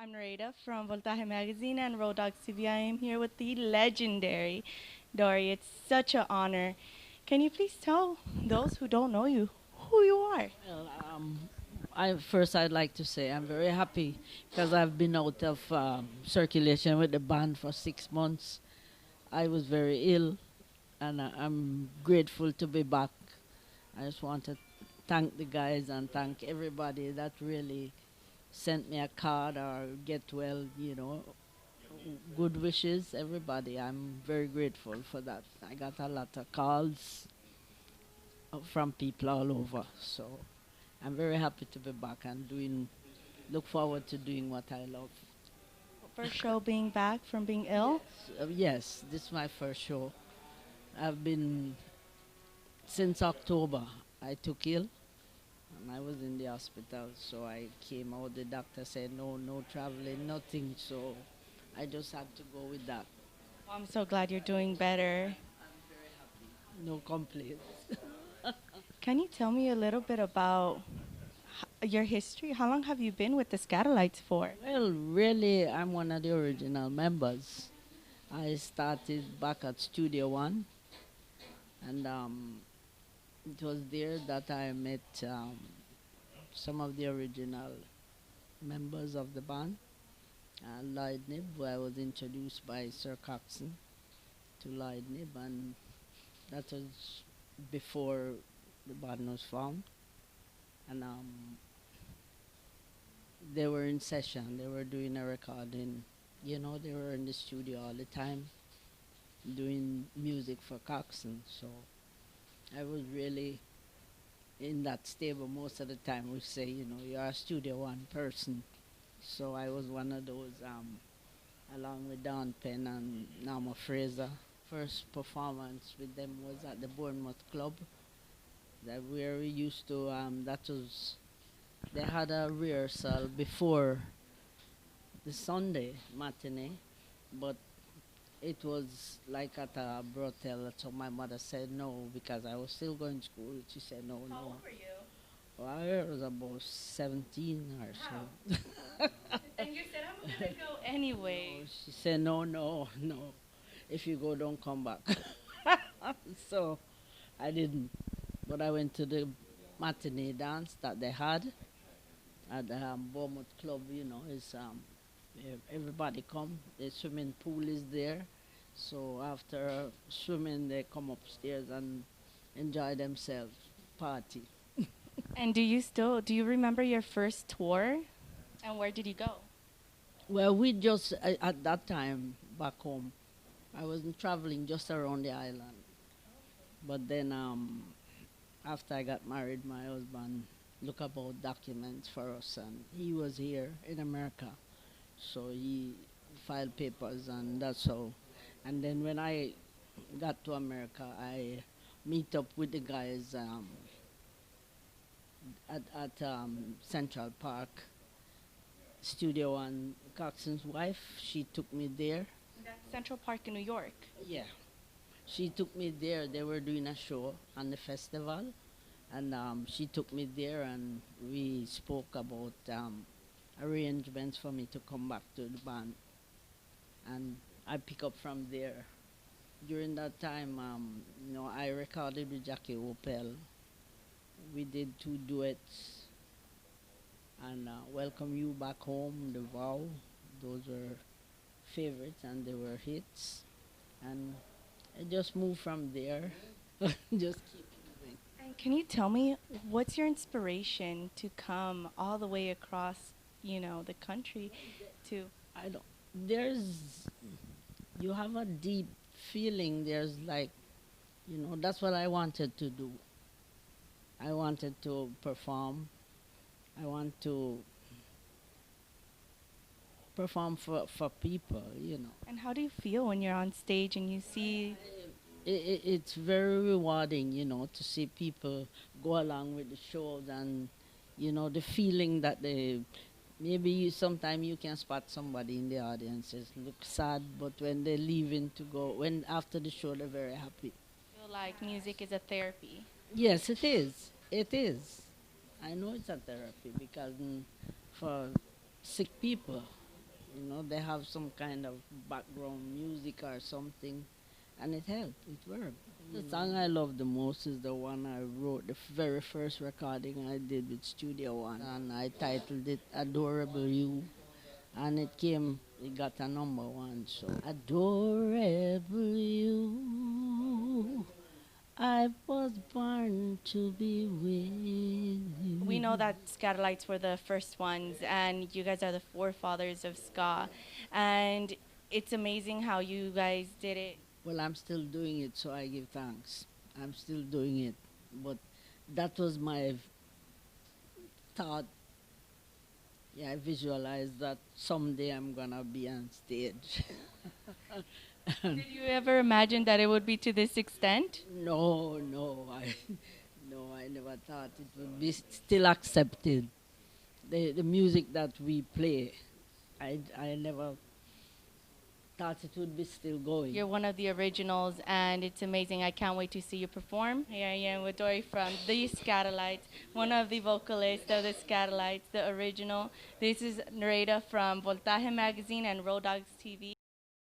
I'm Narita from Voltaje Magazine and Road Dogs TV. I am here with the legendary Dory. It's such an honor. Can you please tell those who don't know you who you are? Well, I'd like to say I'm very happy because I've been out of circulation with the band for 6 months. I was very ill, and I'm grateful to be back. I just want to thank the guys and thank everybody that really sent me a card or get well, good wishes, everybody. I'm very grateful for that. I got a lot of calls from people all over, so I'm very happy to be back and look forward to doing what I love. First show being back from being ill. Yes, this is my first show. I've been since October. I took ill and I was in the hospital, so I came out. The doctor said no, no traveling, nothing. So I just had to go with that. Well, I'm so glad you're doing better. No complaints. Can you tell me a little bit about your history? How long have you been with the Skatalites for? Well, really, I'm one of the original members. I started back at Studio One, and it was there that I met some of the original members of the band. Lloyd Nib, where I was introduced by Sir Coxon to Lloyd Nib, and that was before the band was formed. And they were in session, they were doing a recording. They were in the studio all the time doing music for Coxon. So I was really in that stable most of the time. We say, you're a Studio One person. So I was one of those, along with Don Penn and Norma Fraser. First performance with them was at the Bournemouth Club, that where we used to. They had a rehearsal before the Sunday matinee, but it was like at a brothel. So my mother said no because I was still going to school. She said no, How no. old were you? Well, I was about 17 or so. And you said I'm gonna go anyway. No, she said no, no, no. If you go, don't come back. So I didn't. But I went to the matinee dance that they had at the Bournemouth Club. Everybody come. The swimming pool is there. So after swimming, they come upstairs and enjoy themselves, party. And do you remember your first tour? And where did you go? Well, we just at that time back home, I wasn't traveling just around the island. But then after I got married, my husband looked about documents for us, and he was here in America, so he filed papers, and that's how. And then when I got to America, I meet up with the guys at Central Park Studio One. Coxon's wife, she took me there. That's Central Park in New York. Yeah, she took me there. They were doing a show on the festival, and she took me there, and we spoke about arrangements for me to come back to the band, and I pick up from there. During that time, I recorded with Jackie Opel. We did two duets, and Welcome You Back Home, The Vow. Those were favorites, and they were hits. And I just moved from there. Just keep moving. And can you tell me what's your inspiration to come all the way across, the country to? I don't. There's. You have a deep feeling. There's like, that's what I wanted to do. I wanted to perform. I want to perform for people. And how do you feel when you're on stage and you see? It's very rewarding, to see people go along with the shows, and the feeling that they maybe sometimes you can spot somebody in the audience look sad, but when they're leaving to go, when after the show they're very happy. Feel like music is a therapy. Yes, it is. It is. I know it's a therapy because for sick people, They have some kind of background music or something, and it helped. It worked. The song I love the most is the one I wrote, the very first recording I did with Studio One, and I titled it "Adorable You." And it got a number one. So, adorable you, I was born to be with you. We know that Skatalites were the first ones, and you guys are the forefathers of ska. And it's amazing how you guys did it. Well, I'm still doing it, so I give thanks. I'm still doing it. But that was my thought. Yeah, I visualized that someday I'm gonna be on stage. Did you ever imagine that it would be to this extent? No, no, I never thought it would be still accepted. The music that we play, I never thought it would be still going. You're one of the originals, and it's amazing. I can't wait to see you perform. Here I am with Dory from the Skatalites, one of the vocalists of the Skatalites, the original. This is Nareda from Voltaje Magazine and Road Dogs TV.